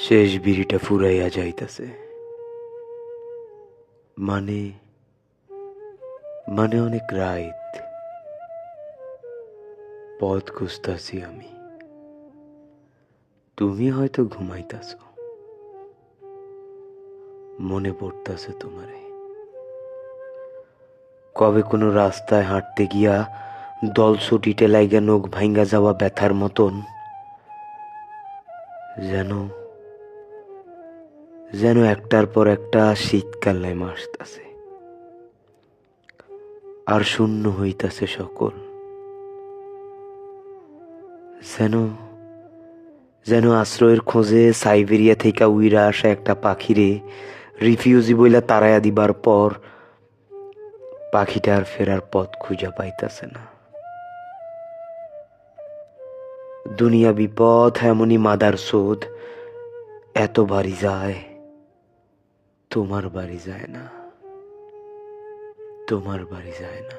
শেষ বিড়িটা ফুরাইয়া যাইতাছে। মানে মানে অনেক রাত, পথ খুঁজতাছি আমি। তুমি হয়তো ঘুমাইতাছ, মনে পড়তাছে তোমারে। কবে কোনো রাস্তায় হাঁটতে গিয়া দলছুটিতে লাইগা নখ ভাঙ্গা যাওয়া ব্যথার মতন যেন যেন একটার পর একটা শীতকাল নেমে আসতাছে, আর শূন্য হইতাছে সকল। যেন যেন আশ্রয়ের খোঁজে সাইবেরিয়া থেকে উইরা আসা একটা পাখিরে রিফিউজি বইলা তাড়াইয়া দিবার পর পাখিটার ফেরার পথ খুঁজা পাইতাছে না। দুনিয়া বিপদ এমনই মাদার শোধ, এত বাড়ি যায়, তোমার বাড়ি যায় না, তোমার বাড়ি যায় না।